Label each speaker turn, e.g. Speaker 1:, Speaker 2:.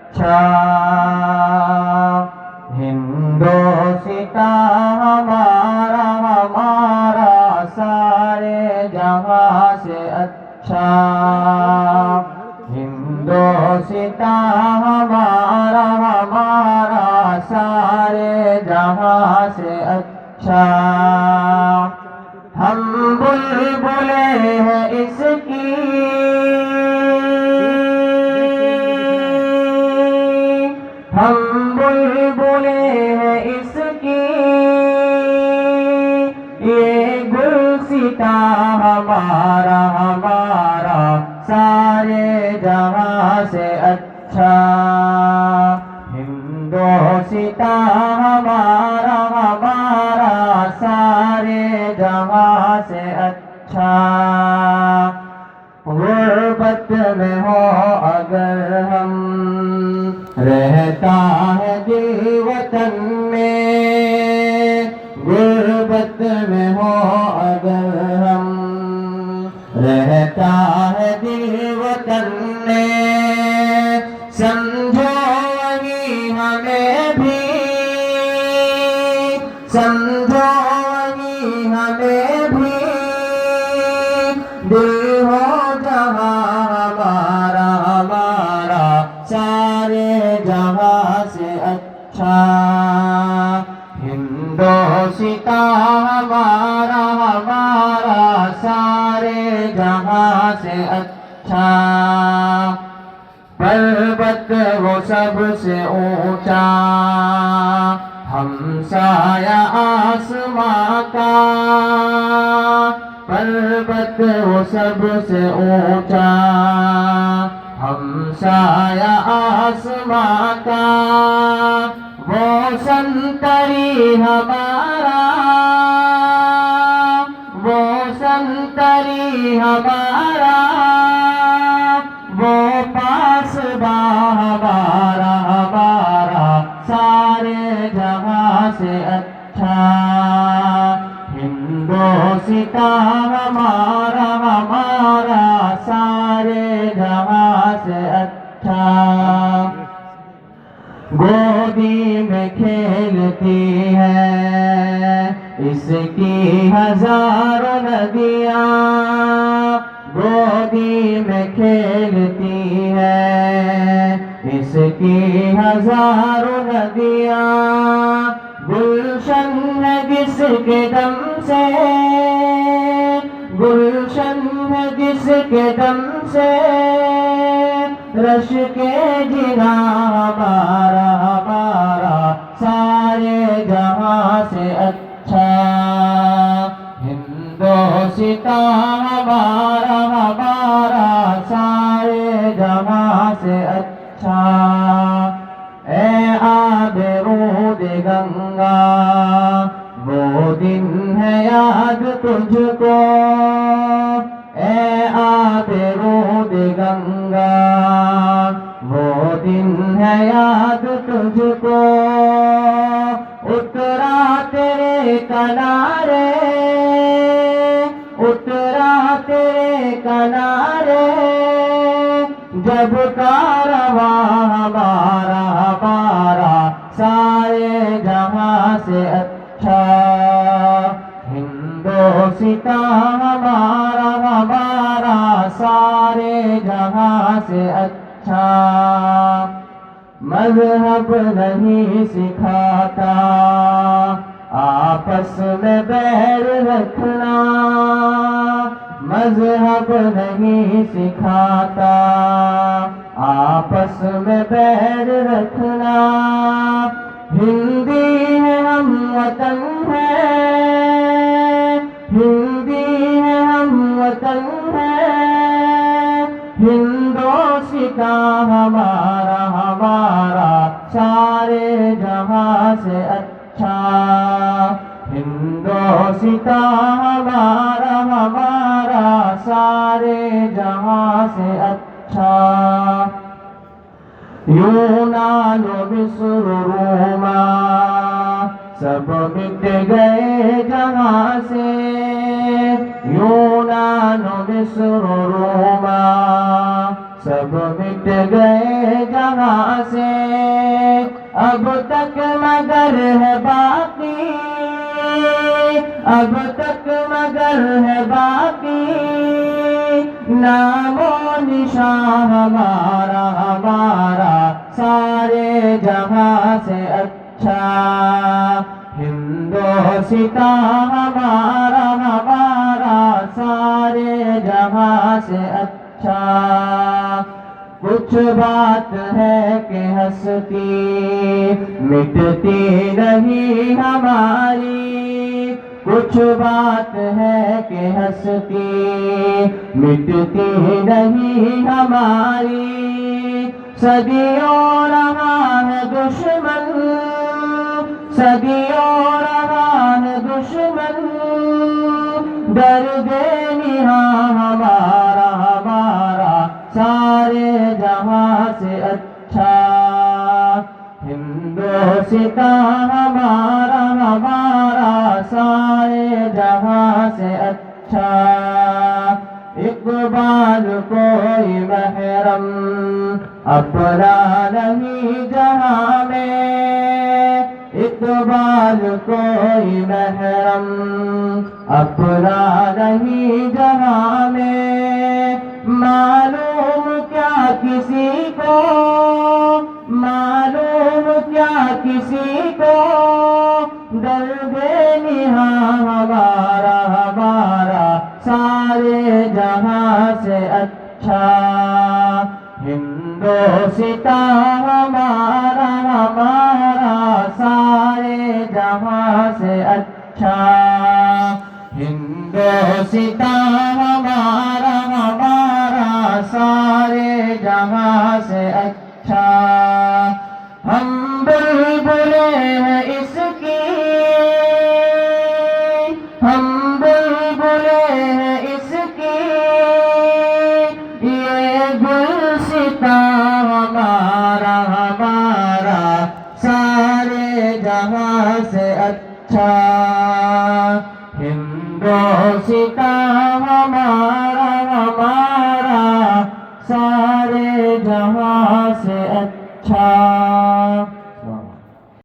Speaker 1: अच्छा। हिंदोसिता हमारा हमारा सारे जहां से अच्छा। हिंदोसिता हमारा हमारा सारे जहां से अच्छा। हम बुलबुले हैं इसकी, हम बुलबुले हैं इसकी, ये गुलसिता हमारा हमारा सारे जहां से अच्छा। हिंदोसिता हमारा हमारा सारे जहां से अच्छा। गुर्बत में हो अगर हम, रहता है दिल वतन में। गुर्बत में हो अगर हम, रहता है दिल वतन में। समझो वही हमें भी, समझो वही हमें भी। दिल हो जहाँ हमारा हमारा सारे जहाँ से अच्छा। हिंदोसिता हमारा हमारा सारे जहाँ से अच्छा। पर्वत वो सबसे ऊंचा, हमसाया आसमां का। पर्वत वो सबसे ऊंचा, हमसाया आसमां का। वो संतरी हमारा, वो संतरी हमारा। वो पासबा हमारा हमारा सारे जहां से अच्छा। हिंदोसिता हमारा हमारा सारे जहां से अच्छा। गोदी में खेलती है इसकी हजारों नदियाँ। गोदी में खेलती है इसकी हजारों नदियाँ। गुलशन है जिसके दम से, गुलशन है जिसके दम से। रश के जिना हमारा हमारा सारे जहां से अच्छा। हिंदोसिता हमारा हमारा सारे जहां से अच्छा। ए आबरूद गंगा वो दिन है याद तुझको। ए आबरूद गंगा वो दिन है याद तुझको। उतरा तेरे किनारे, उतरा तेरे किनारे। जब कारवां हमारा हमारा सारे जहां से अच्छा। हिंदोसिता हमारा हमारा सारे जहां से अच्छा। मज़हब नहीं सिखाता आपस में बैर रखना। मज़हब नहीं सिखाता आपस में बैर रखना। हिंदी है हम वतन है, हिंदी है हम वतन है। हिंदोसिता हमारा हमारा सारे जहां से अच्छा। हिंदोसिता हमारा हमारा सारे जहां से अच्छा। यूनान मिस्र रोमा सब मिट गए जहां से। यूनान मिस्र रोमा सब मिट गए जहाँ से, अब तक मगर है बाकी, अब तक मगर है बाकी, नामो निशान हमारा हमारा सारे जहाँ से अच्छा, हिंदोस्तां हमारा हमारा सारे जहाँ से अच्छा। कुछ बात है कि हंसती मिटती नहीं हमारी, कुछ बात है कि हंसती मिटती नहीं हमारी, सदियों रहा है दुश्मन, सदियों रहा है दुश्मन, दर्द निहाँ हमारा हमारा सारे जहाँ से अच्छा, हिंदोस्तां हमारा हमारा सारे जहाँ से अच्छा। इकबाल कोई महरम अपना नहीं जहाँ में, इकबाल कोई महरम अपना नहीं जहाँ में, मालूम क्या किसी को, मालूम क्या किसी को, दर्द निहाँ हमारा हमारा सारे जहाँ से अच्छा, हिंदोस्तां हमारा हमारा सारे जहाँ से अच्छा, हिंदोस्तां हमारा हमारा सारे जहाँ से अच्छा। हम बुलबुले हैं इसकी, हम बुलबुले हैं इसकी, ये गुलसितां हमारा हमारा सारे जहाँ से अच्छा, हिंदोस्तां हमारा हमारा सारे जहाँ से अच्छा।